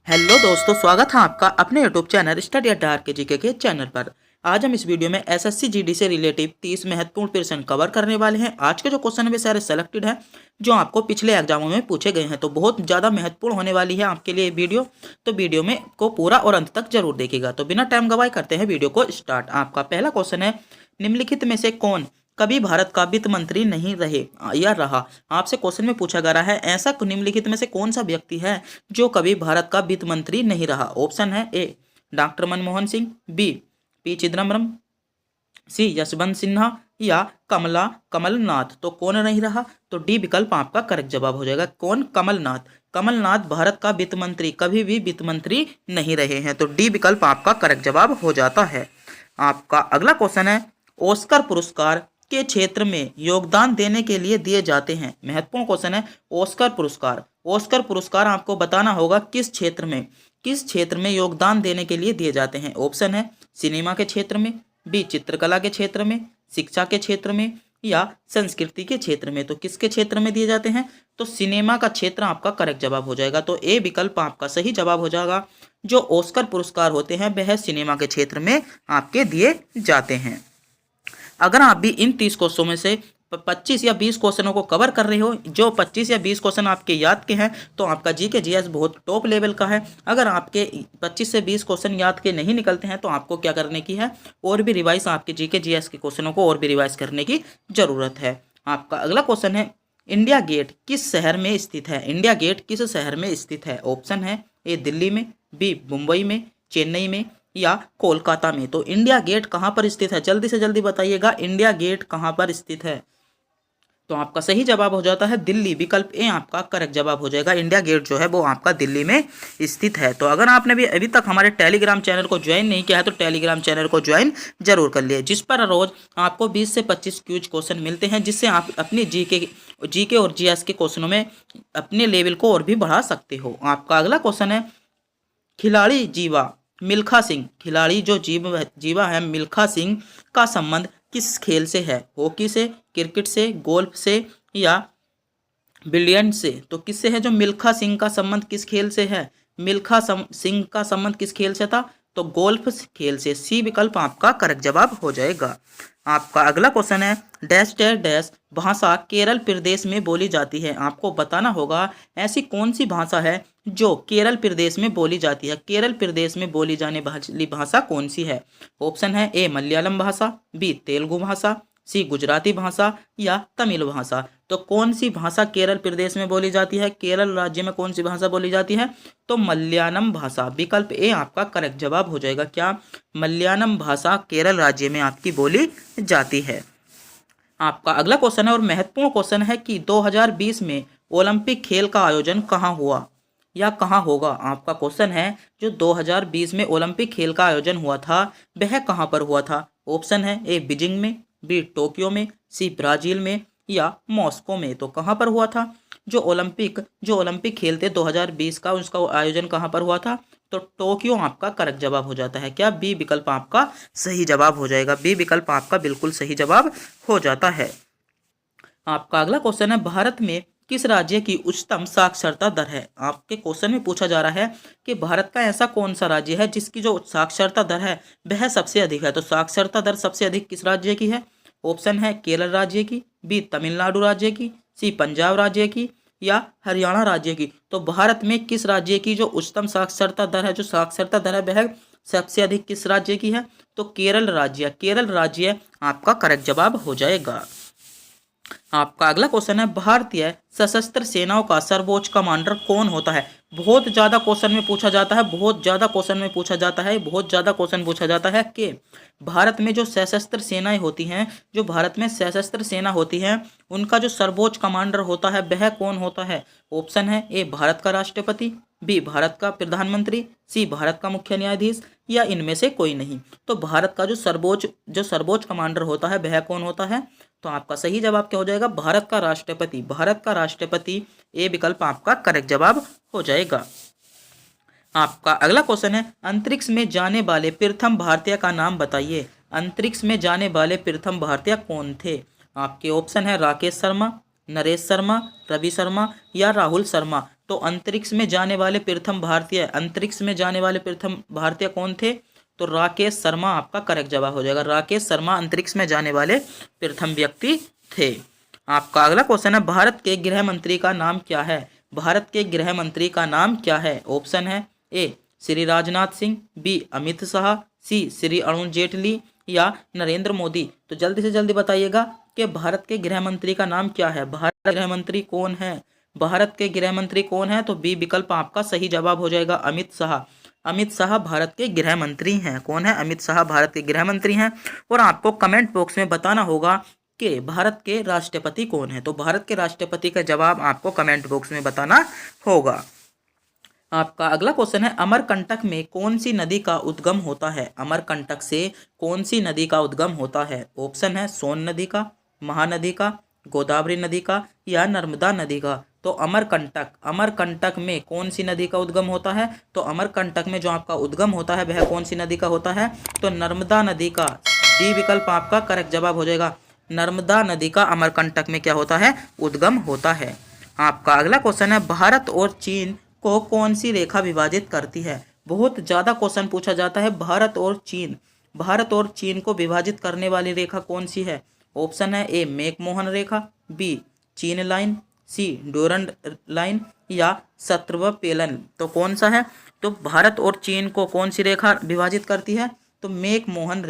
Hello दोस्तों, स्वागत है आपका अपने यूट्यूब चैनल स्टडी अड्डा आर के जीके के चैनल पर। आज हम इस वीडियो में एसएससी जीडी से रिलेटिव 30 महत्वपूर्ण प्रश्न कवर करने वाले हैं। आज के जो क्वेश्चन है सारे सेलेक्टेड हैं जो आपको पिछले एग्जामों में पूछे गए हैं, तो बहुत ज़्यादा महत्वपूर्ण होने वाली है आपके लिए वीडियो। तो वीडियो में को पूरा और अंत तक जरूर देखिएगा। तो बिना टाइम गवाए करते हैं वीडियो को स्टार्ट। आपका पहला क्वेश्चन है, निम्नलिखित में से कौन कभी भारत का वित्त मंत्री नहीं रहे या रहा। आपसे क्वेश्चन में पूछा जा रहा है ऐसा निम्नलिखित में से कौन सा व्यक्ति है जो कभी भारत का वित्त मंत्री नहीं रहा। ऑप्शन है A doctor Manmohan Singh, B P Chidambaram, C Yashwant Sinha या कमलनाथ। तो कौन नहीं रहा, तो डी विकल्प आपका करेक्ट जवाब हो जाएगा। कौन? कमलनाथ। कमलनाथ भारत का वित्त मंत्री कभी भी वित्त मंत्री नहीं रहे हैं, तो डी विकल्प आपका करेक्ट जवाब हो जाता है। आपका अगला क्वेश्चन है, ऑस्कर पुरस्कार के क्षेत्र में योगदान देने के लिए दिए जाते हैं। महत्वपूर्ण क्वेश्चन है ऑस्कर पुरस्कार। ऑस्कर पुरस्कार आपको बताना होगा किस क्षेत्र में योगदान देने के लिए दिए जाते हैं। ऑप्शन है सिनेमा के क्षेत्र में, बी चित्रकला के क्षेत्र में, शिक्षा के क्षेत्र में या संस्कृति के क्षेत्र में। तो किसके क्षेत्र में दिए जाते हैं, तो सिनेमा का क्षेत्र आपका करेक्ट जवाब हो जाएगा। तो ए विकल्प आपका सही जवाब हो जाएगा। जो ऑस्कर पुरस्कार होते हैं वह सिनेमा के क्षेत्र में आपके दिए जाते हैं। अगर आप भी इन 30 क्वेश्चनों में से 25 या 20 क्वेश्चनों को कवर कर रहे हो, जो 25 या 20 क्वेश्चन आपके याद के हैं, तो आपका जीके जीएस बहुत टॉप लेवल का है। अगर आपके 25 से 20 क्वेश्चन याद के नहीं निकलते हैं तो आपको क्या करने की है, और भी रिवाइज आपके जीके जीएस के क्वेश्चनों को और भी रिवाइज करने की जरूरत है। आपका अगला क्वेश्चन है, इंडिया गेट किस शहर में स्थित है। इंडिया गेट किस शहर में स्थित है। ऑप्शन है ए दिल्ली में, बी मुंबई में, चेन्नई में या कोलकाता में। तो इंडिया गेट कहाँ पर स्थित है, जल्दी से जल्दी बताइएगा, इंडिया गेट कहाँ पर स्थित है। तो आपका सही जवाब हो जाता है दिल्ली। विकल्प ए आपका करेक्ट जवाब हो जाएगा। इंडिया गेट जो है वो आपका दिल्ली में स्थित है। तो अगर आपने भी अभी तक हमारे टेलीग्राम चैनल को ज्वाइन नहीं किया है तो टेलीग्राम चैनल को ज्वाइन जरूर कर लिए, जिस पर रोज आपको 20 से 25 क्यूज क्वेश्चन मिलते हैं, जिससे आप अपनी जीके और जीएस के क्वेश्चनों में अपने लेवल को और भी बढ़ा सकते हो। आपका अगला क्वेश्चन है, खिलाड़ी जीवा मिल्खा सिंह, खिलाड़ी जो जीवा है मिल्खा सिंह का संबंध किस खेल से है। हॉकी से, क्रिकेट से, गोल्फ से या बिलियर्ड से। तो किससे है जो मिल्खा सिंह का संबंध किस खेल से है, सिंह का संबंध किस खेल से था, तो गोल्फ खेल से। सी विकल्प आपका करेक्ट जवाब हो जाएगा। आपका अगला क्वेश्चन है, डैश डैश डैश भाषा केरल प्रदेश में बोली जाती है। आपको बताना होगा ऐसी कौन सी भाषा है जो केरल प्रदेश में बोली जाती है। केरल प्रदेश में बोली जाने वाली भाषा कौन सी है। ऑप्शन है ए मलयालम भाषा, बी तेलुगु भाषा, सी गुजराती भाषा या तमिल भाषा। तो कौन सी भाषा केरल प्रदेश में बोली जाती है, केरल राज्य में कौन सी भाषा बोली जाती है, तो मलयालम भाषा। विकल्प ए आपका करेक्ट जवाब हो जाएगा। क्या? मलयालम भाषा केरल राज्य में आपकी बोली जाती है। आपका अगला क्वेश्चन है और महत्वपूर्ण क्वेश्चन है कि 2020 में ओलंपिक खेल का आयोजन कहाँ हुआ या कहाँ होगा। आपका क्वेश्चन है जो 2020 में ओलंपिक खेल का आयोजन हुआ था वह कहाँ पर हुआ था। ऑप्शन है ए बीजिंग में, बी टोक्यो में, सी ब्राजील में या मॉस्को में। तो कहाँ पर हुआ था जो ओलंपिक खेल थे 2020 का, उसका आयोजन कहाँ पर हुआ था, तो टोक्यो आपका करेक्ट जवाब हो जाता है। क्या? बी विकल्प आपका सही जवाब हो जाएगा। बी विकल्प आपका बिल्कुल सही जवाब हो जाता है। आपका अगला क्वेश्चन है, भारत में किस राज्य की उच्चतम साक्षरता दर है। आपके क्वेश्चन में पूछा जा रहा है कि भारत का ऐसा कौन सा राज्य है जिसकी जो साक्षरता दर है वह सबसे अधिक है। तो साक्षरता दर सबसे अधिक किस राज्य की है। ऑप्शन है केरल राज्य की, बी तमिलनाडु राज्य की, सी पंजाब राज्य की या हरियाणा राज्य की। तो भारत में किस राज्य की जो उच्चतम साक्षरता दर है, जो साक्षरता दर है वह सबसे अधिक किस राज्य की है, तो केरल राज्य। केरल राज्य आपका करेक्ट जवाब हो जाएगा। आपका अगला क्वेश्चन है, भारतीय सशस्त्र सेनाओं का सर्वोच्च कमांडर कौन होता है। बहुत ज्यादा क्वेश्चन में पूछा जाता है, बहुत ज्यादा क्वेश्चन पूछा जाता है कि भारत में जो सशस्त्र सेनाएं होती हैं, जो भारत में सशस्त्र सेना होती है, उनका जो सर्वोच्च कमांडर होता है वह कौन होता है। ऑप्शन है ए भारत का राष्ट्रपति, बी भारत का प्रधानमंत्री, सी भारत का मुख्य न्यायाधीश या इनमें से कोई नहीं। तो भारत का जो सर्वोच्च कमांडर होता है वह कौन होता है, तो आपका सही जवाब क्या हो जाएगा, भारत का राष्ट्रपति। भारत का राष्ट्रपति ए विकल्प आपका करेक्ट जवाब हो जाएगा। आपका अगला क्वेश्चन है, अंतरिक्ष में जाने वाले प्रथम भारतीय का नाम बताइए। अंतरिक्ष में जाने वाले प्रथम भारतीय कौन थे। आपके ऑप्शन है राकेश शर्मा, नरेश शर्मा, रवि शर्मा या राहुल शर्मा। तो अंतरिक्ष में जाने वाले प्रथम भारतीय कौन थे? तो राकेश शर्मा आपका करेक्ट जवाब हो जाएगा। राकेश शर्मा अंतरिक्ष में जाने वाले प्रथम व्यक्ति थे। आपका अगला क्वेश्चन है, भारत के गृह मंत्री का नाम क्या है? भारत के गृह मंत्री का नाम क्या है? ऑप्शन है ए श्री राजनाथ सिंह, बी अमित शाह, सी श्री अरुण जेटली या नरेंद्र मोदी। तो जल्दी से जल्दी बताइएगा कि भारत के गृह मंत्री का नाम क्या है? भारत के गृह मंत्री कौन है? भारत के गृह मंत्री कौन है? तो बी विकल्प आपका सही जवाब हो जाएगा, अमित शाह। अमित शाह भारत के गृह मंत्री हैं। कौन है? अमित शाह भारत के गृह मंत्री हैं। और आपको कमेंट बॉक्स में बताना होगा कि भारत के राष्ट्रपति कौन है। तो भारत के राष्ट्रपति का जवाब आपको कमेंट बॉक्स में बताना होगा। आपका अगला क्वेश्चन है, अमरकंटक में कौन सी नदी का उद्गम होता है? अमरकंटक से कौन सी नदी का उद्गम होता है? ऑप्शन है सोन नदी का, महानदी का, गोदावरी नदी का या नर्मदा नदी का। तो अमरकंटक में कौन सी नदी का उद्गम होता है? तो अमरकंटक में जो आपका उद्गम होता है वह कौन सी नदी का होता है? तो नर्मदा नदी का। डी विकल्प आपका करेक्ट जवाब हो जाएगा। नर्मदा नदी का अमरकंटक में क्या होता है? उद्गम होता है। आपका अगला क्वेश्चन है, भारत और चीन को कौन सी रेखा विभाजित करती है? बहुत ज़्यादा क्वेश्चन पूछा जाता है। भारत और चीन को विभाजित करने वाली रेखा कौन सी है? ऑप्शन है ए मैकमोहन रेखा, बी चीन लाइन, सी डोरंड लाइन या शत्रवपेलन। तो कौन सा है? तो भारत और चीन को कौन सी रेखा विभाजित करती है? तो मैकमोहन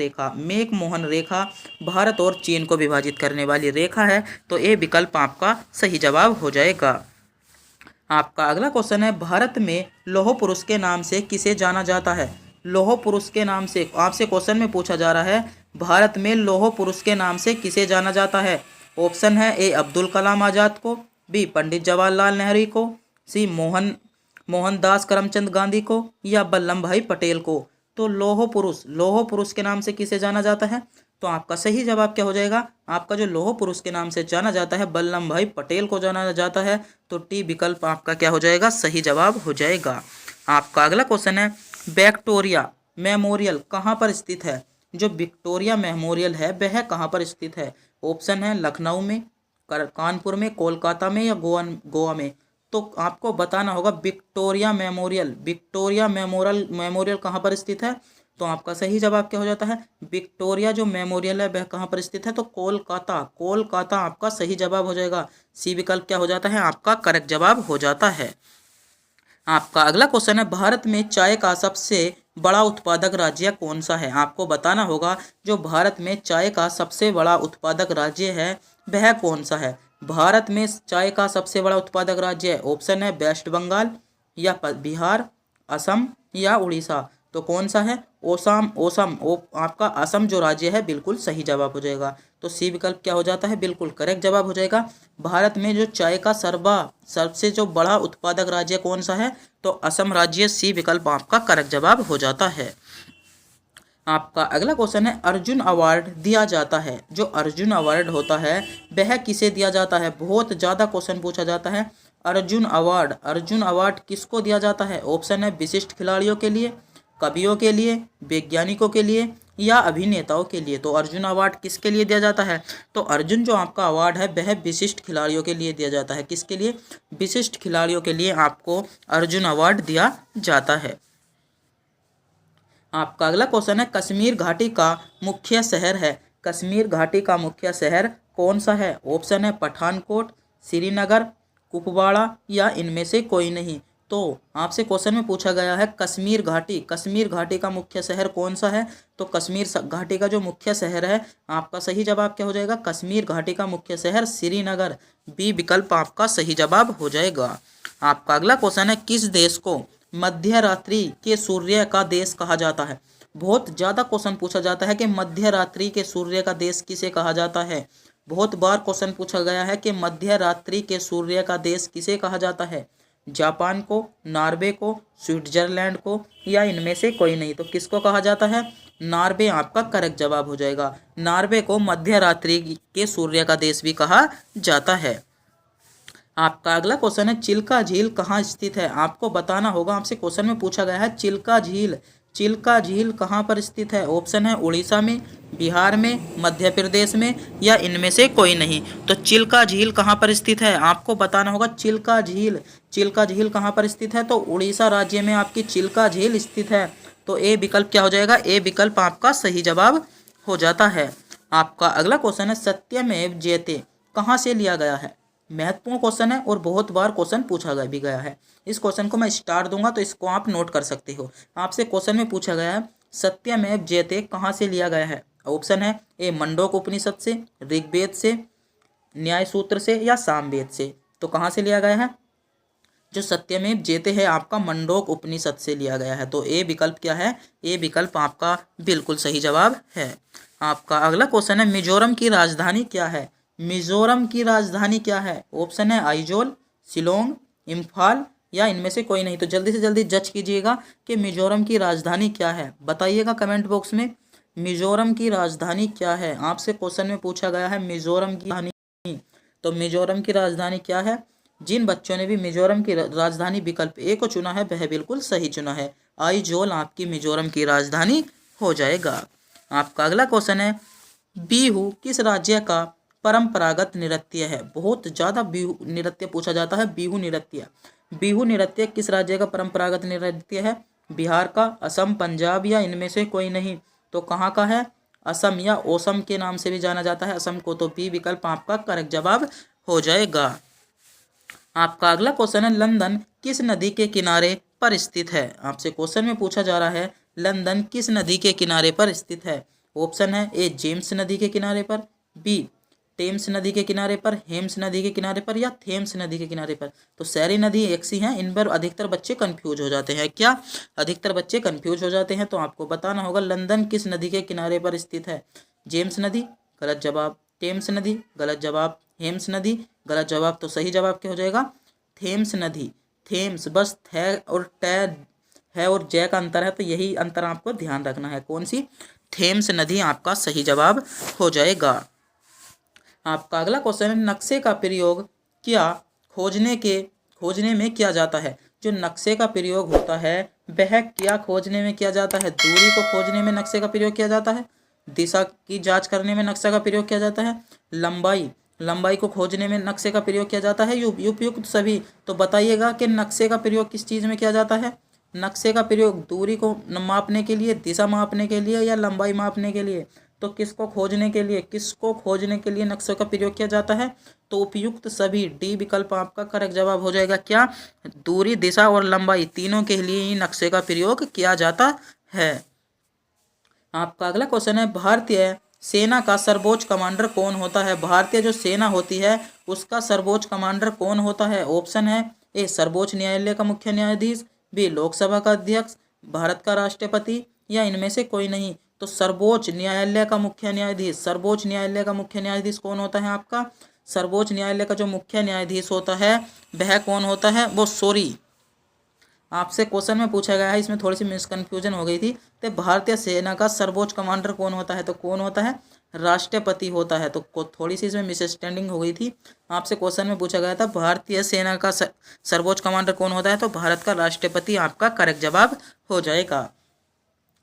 रेखा भारत और चीन को विभाजित करने वाली रेखा है। तो ए विकल्प आपका सही जवाब हो जाएगा। आपका अगला क्वेश्चन है, भारत में लौह पुरुष के नाम से किसे जाना जाता है? लौह पुरुष के नाम से आपसे क्वेश्चन में पूछा जा रहा है, भारत में लौह पुरुष के नाम से किसे जाना जाता है? ऑप्शन है ए अब्दुल कलाम आज़ाद को, बी पंडित जवाहरलाल नेहरू को, सी मोहनदास करमचंद गांधी को या वल्लभ भाई पटेल को। तो लौह पुरुष के नाम से किसे जाना जाता है? तो आपका सही जवाब क्या हो जाएगा? आपका जो लौह पुरुष के नाम से जाना जाता है वल्लभ भाई पटेल को जाना जाता है। तो टी विकल्प आपका क्या हो जाएगा? सही जवाब हो जाएगा। आपका अगला क्वेश्चन है, विक्टोरिया मेमोरियल कहाँ पर स्थित है? जो विक्टोरिया मेमोरियल है वह कहाँ पर स्थित है? ऑप्शन है लखनऊ में, कानपुर में, कोलकाता में या गोवा में। तो आपको बताना होगा विक्टोरिया मेमोरियल कहाँ पर स्थित है? तो आपका सही जवाब क्या हो जाता है? विक्टोरिया जो मेमोरियल है वह कहाँ पर स्थित है? तो कोलकाता आपका सही जवाब हो जाएगा। सी विकल्प क्या हो जाता है? आपका करेक्ट जवाब हो जाता है। आपका अगला क्वेश्चन है, भारत में चाय का सबसे बड़ा उत्पादक राज्य कौन सा है? आपको बताना होगा जो भारत में चाय का सबसे बड़ा उत्पादक राज्य है वह कौन सा है? भारत में चाय का सबसे बड़ा उत्पादक राज्य है। ऑप्शन है वेस्ट बंगाल या बिहार, असम या उड़ीसा। तो कौन सा है? आपका असम जो राज्य है बिल्कुल सही जवाब हो जाएगा। तो सी विकल्प क्या हो जाता है? बिल्कुल करेक्ट जवाब हो जाएगा। भारत में जो चाय का सबसे जो बड़ा उत्पादक राज्य कौन सा है? तो असम राज्य। सी विकल्प आपका करेक्ट जवाब हो जाता है। आपका अगला क्वेश्चन है, अर्जुन अवार्ड दिया जाता है। जो अर्जुन अवार्ड होता है वह किसे दिया जाता है? बहुत ज़्यादा क्वेश्चन पूछा जाता है। अर्जुन अवार्ड किसको दिया जाता है? ऑप्शन है विशिष्ट खिलाड़ियों के लिए, कवियों के लिए, वैज्ञानिकों के लिए या अभिनेताओं के लिए। तो अर्जुन अवार्ड किसके लिए दिया जाता है? तो अर्जुन जो आपका अवार्ड है वह विशिष्ट खिलाड़ियों के लिए दिया जाता है। किसके लिए? विशिष्ट खिलाड़ियों के लिए आपको अर्जुन अवार्ड दिया जाता है। आपका अगला क्वेश्चन है, कश्मीर घाटी का मुख्य शहर है। कश्मीर घाटी का मुख्य शहर कौन सा है? ऑप्शन है पठानकोट, श्रीनगर, कुपवाड़ा या इनमें से कोई नहीं। तो आपसे क्वेश्चन में पूछा गया है कश्मीर घाटी का मुख्य शहर कौन सा है? तो कश्मीर घाटी का जो मुख्य शहर है, आपका सही जवाब क्या हो जाएगा? कश्मीर घाटी का मुख्य शहर श्रीनगर। बी विकल्प आपका सही जवाब हो जाएगा। आपका अगला क्वेश्चन है, किस देश को मध्य रात्रि के सूर्य का देश कहा जाता है? बहुत ज़्यादा क्वेश्चन पूछा जाता है कि मध्य रात्रि के सूर्य का देश किसे कहा जाता है। बहुत बार क्वेश्चन पूछा गया है कि मध्य रात्रि के सूर्य का देश किसे कहा जाता है? जापान को, नॉर्वे को, स्विट्जरलैंड को या इनमें से कोई नहीं। तो किसको कहा जाता है? नॉर्वे आपका करेक्ट जवाब हो जाएगा। नॉर्वे को मध्य रात्रि के सूर्य का देश भी कहा जाता है। आपका अगला क्वेश्चन है, चिल्का झील कहाँ स्थित है? आपको बताना होगा। आपसे क्वेश्चन में पूछा गया है चिल्का चिल्का झील कहाँ पर स्थित है? ऑप्शन है उड़ीसा में, बिहार में, मध्य प्रदेश में या इनमें से कोई नहीं। तो चिल्का झील कहाँ पर स्थित है आपको बताना होगा। चिल्का झील कहाँ पर स्थित है? तो उड़ीसा राज्य में आपकी चिल्का झील स्थित है। तो ए विकल्प क्या हो जाएगा? ए विकल्प आपका सही जवाब हो जाता है। आपका अगला क्वेश्चन है सत्यमेव जयते कहाँ से लिया गया है? महत्वपूर्ण क्वेश्चन है और बहुत बार क्वेश्चन पूछा भी गया है। इस क्वेश्चन को मैं स्टार दूंगा तो इसको आप नोट कर सकते हो। आपसे क्वेश्चन में पूछा गया है सत्यमेव जयते कहाँ से लिया गया है? ऑप्शन है ए मंडोक उपनिषद से, ऋग्वेद से, न्याय सूत्र से या सामवेद से। तो कहाँ से लिया गया है? जो सत्यमेव जयते है आपका मंडोक उपनिषद से लिया गया है। तो ए विकल्प क्या है? ए विकल्प आपका बिल्कुल सही जवाब है। आपका अगला क्वेश्चन है मिजोरम की राजधानी क्या है? मिजोरम की राजधानी क्या है? ऑप्शन है आइजोल, शिलोंग, इम्फाल या इनमें से कोई नहीं। तो जल्दी से जल्दी जज कीजिएगा कि मिजोरम की राजधानी क्या है। बताइएगा कमेंट बॉक्स में मिजोरम की राजधानी क्या है। आपसे क्वेश्चन में पूछा गया है मिजोरम की राजधानी। तो मिजोरम की राजधानी क्या है? जिन बच्चों ने भी मिजोरम की राजधानी विकल्प ए को चुना है वह बिल्कुल सही चुना है। आइजोल आपकी मिजोरम की राजधानी हो जाएगा। आपका अगला क्वेश्चन है बिहू किस राज्य का परंपरागत नृत्य है? बहुत ज़्यादा बिहू नृत्य पूछा जाता है। बिहू नृत्य किस राज्य का परंपरागत नृत्य है? बिहार का, असम, पंजाब या इनमें से कोई नहीं। तो कहाँ का है? असम या ओसम के नाम से भी जाना जाता है असम को। तो बी विकल्प आपका करेक्ट जवाब हो जाएगा। आपका अगला क्वेश्चन है लंदन किस नदी के किनारे पर स्थित है? आपसे क्वेश्चन में पूछा जा रहा है लंदन किस नदी के किनारे पर स्थित है? ऑप्शन है ए जेम्स नदी के किनारे पर, बी टेम्स नदी के किनारे पर, हेम्स नदी के किनारे पर या थेम्स नदी के किनारे पर। तो सारी नदी एक सी हैं। इन पर अधिकतर बच्चे कंफ्यूज हो जाते हैं। क्या अधिकतर बच्चे कंफ्यूज हो जाते हैं? तो आपको बताना होगा लंदन किस नदी के किनारे पर स्थित है। जेम्स नदी गलत जवाब, टेम्स नदी गलत जवाब, हेम्स नदी गलत जवाब। तो सही जवाब क्या हो जाएगा? थेम्स नदी। थेम्स बस थे और टे है और जय का अंतर है। तो यही अंतर आपको ध्यान रखना है। कौन सी? थेम्स नदी आपका सही जवाब हो जाएगा। आपका अगला क्वेश्चन है नक्शे का प्रयोग क्या खोजने में किया जाता है? जो नक्शे का प्रयोग होता है वह क्या खोजने में किया जाता है? दूरी को खोजने में नक्शे का प्रयोग किया जाता है, दिशा की जांच करने में नक्शे का प्रयोग किया जाता है, लंबाई को खोजने में नक्शे का प्रयोग किया जाता है, उपयुक्त सभी। तो बताइएगा कि नक्शे का प्रयोग किस चीज़ में किया जाता है? नक्शे का प्रयोग दूरी को मापने के लिए, दिशा मापने के लिए या लंबाई मापने के लिए। तो किसको खोजने के लिए नक्शे का प्रयोग किया जाता है? तो उपयुक्त सभी, डी विकल्प आपका करेक्ट जवाब हो जाएगा। क्या? दूरी, दिशा और लंबाई तीनों के लिए ही नक्शे का प्रयोग किया जाता है। आपका अगला क्वेश्चन है भारतीय सेना का सर्वोच्च कमांडर कौन होता है? भारतीय जो सेना होती है उसका सर्वोच्च कमांडर कौन होता है? ऑप्शन है ए सर्वोच्च न्यायालय का मुख्य न्यायाधीश, बी लोकसभा का अध्यक्ष, भारत का राष्ट्रपति या इनमें से कोई नहीं। तो सर्वोच्च न्यायालय का मुख्य न्यायाधीश कौन होता है आपका? सर्वोच्च न्यायालय का जो मुख्य न्यायाधीश होता है वह कौन होता है? वो आपसे क्वेश्चन में पूछा गया है, इसमें थोड़ी सी मिसकन्फ्यूजन हो गई थी। तो भारतीय सेना का सर्वोच्च कमांडर कौन होता है? तो कौन होता है? राष्ट्रपति होता है। तो थोड़ी सी इसमें मिसअंडरस्टैंडिंग हो गई थी। आपसे क्वेश्चन में पूछा गया था भारतीय सेना का सर्वोच्च कमांडर कौन होता है? तो भारत का राष्ट्रपति आपका करेक्ट जवाब हो जाएगा।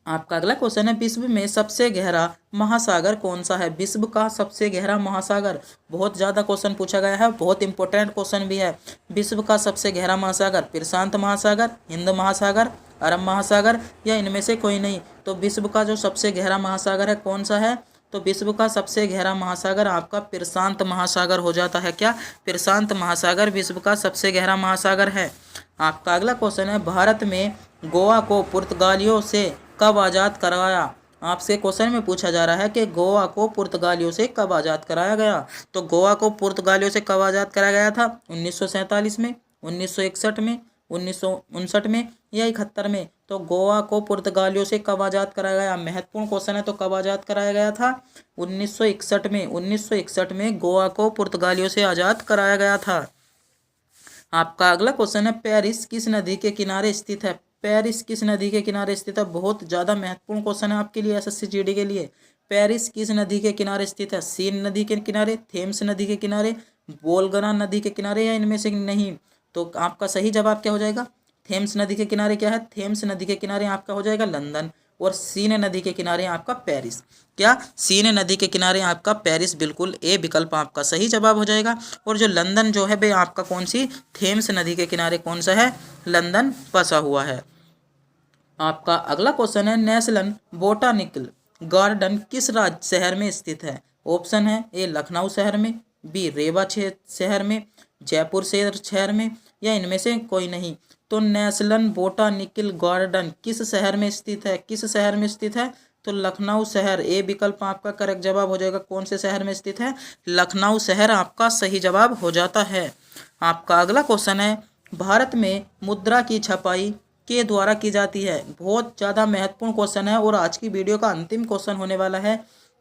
आपका अगला क्वेश्चन है विश्व में सबसे गहरा महासागर कौन सा है? विश्व का सबसे गहरा महासागर, बहुत ज़्यादा क्वेश्चन पूछा गया है, बहुत इंपॉर्टेंट क्वेश्चन भी है। विश्व का सबसे गहरा महासागर प्रशांत महासागर, हिंद महासागर, अरब महासागर या इनमें से कोई नहीं। तो विश्व का जो सबसे गहरा महासागर है कौन सा है? तो विश्व का सबसे गहरा महासागर आपका प्रशांत महासागर हो जाता है। क्या? प्रशांत महासागर विश्व का सबसे गहरा महासागर है। आपका अगला क्वेश्चन है भारत में गोवा को पुर्तगालियों से कब आज़ाद कराया? आपसे क्वेश्चन में पूछा जा रहा है कि गोवा को पुर्तगालियों से कब आज़ाद कराया गया? तो गोवा को पुर्तगालियों से कब आज़ाद कराया गया था? 1947 में, 1961 में, 1959 में या 71 में। तो गोवा को पुर्तगालियों से कब आज़ाद कराया गया? महत्वपूर्ण क्वेश्चन है। तो कब आज़ाद कराया गया था? 1961 में। 1961 में गोवा को पुर्तगालियों से आज़ाद कराया गया था। आपका अगला क्वेश्चन है पेरिस किस नदी के किनारे स्थित है? पेरिस किस नदी के किनारे स्थित है? बहुत ज़्यादा महत्वपूर्ण क्वेश्चन है आपके लिए, एसएससी जीडी के लिए। पेरिस किस नदी के किनारे स्थित है? सीन नदी के किनारे, थेम्स नदी के किनारे, वोल्गा नदी के किनारे या इनमें से नहीं। तो आपका सही जवाब क्या हो जाएगा? थेम्स नदी के किनारे क्या है, थेम्स नदी के किनारे आपका हो जाएगा लंदन, और सीने नदी के किनारे आपका पेरिस। क्या, सीने नदी के किनारे आपका पेरिस, बिल्कुल ए विकल्प आपका सही जवाब हो जाएगा। और जो लंदन जो है भाई आपका कौन सी, थेम्स नदी के किनारे कौन सा है, लंदन बसा हुआ है। आपका अगला क्वेश्चन है, नेशनल बोटानिकल गार्डन किस राज्य शहर में स्थित है। ऑप्शन है, ए लखनऊ शहर में, बी रेवा शहर में, जयपुर शहर में, या इनमें से कोई नहीं। तो नेशनल बोटानिकल गार्डन किस शहर में स्थित है, किस शहर में स्थित है, तो लखनऊ शहर, ए विकल्प आपका करेक्ट जवाब हो जाएगा। कौन से शहर में स्थित है, लखनऊ शहर आपका सही जवाब हो जाता है। आपका अगला क्वेश्चन है, भारत में मुद्रा की छपाई के द्वारा की जाती है। बहुत ज़्यादा महत्वपूर्ण क्वेश्चन है और आज की वीडियो का अंतिम क्वेश्चन होने वाला है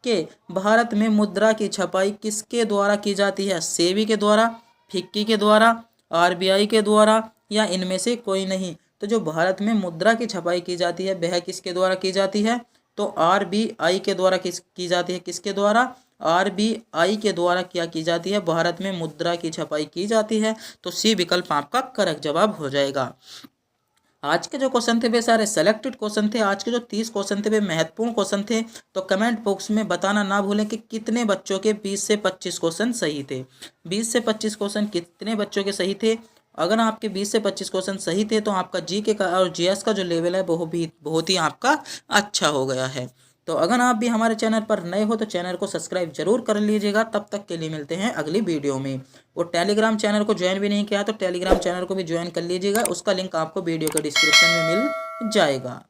कि भारत में मुद्रा की छपाई किसके द्वारा की जाती है, सेबी के द्वारा, फिक्की के द्वारा, आरबीआई के द्वारा, या इनमें से कोई नहीं। तो जो भारत में मुद्रा की छपाई की जाती है वह किसके द्वारा की जाती है, तो आरबीआई के द्वारा की जाती है। किसके द्वारा, आरबीआई के द्वारा क्या की जाती है, भारत में मुद्रा की छपाई की जाती है। तो सी विकल्प आपका करेक्ट जवाब हो जाएगा। आज के जो क्वेश्चन थे वे सारे सेलेक्टेड क्वेश्चन थे। आज के जो 30 क्वेश्चन थे वे महत्वपूर्ण क्वेश्चन थे। तो कमेंट बॉक्स में बताना ना भूलें कि कितने बच्चों के 20 से 25 क्वेश्चन सही थे। 20 से 25 क्वेश्चन कितने बच्चों के सही थे। अगर आपके 20 से 25 क्वेश्चन सही थे तो आपका जीके का और जीएस का जो लेवल है वो भी बहुत ही आपका अच्छा हो गया है। तो अगर आप भी हमारे चैनल पर नए हो तो चैनल को सब्सक्राइब जरूर कर लीजिएगा। तब तक के लिए मिलते हैं अगली वीडियो में। और टेलीग्राम चैनल को ज्वाइन भी नहीं किया तो टेलीग्राम चैनल को भी ज्वाइन कर लीजिएगा, उसका लिंक आपको वीडियो के डिस्क्रिप्शन में मिल जाएगा।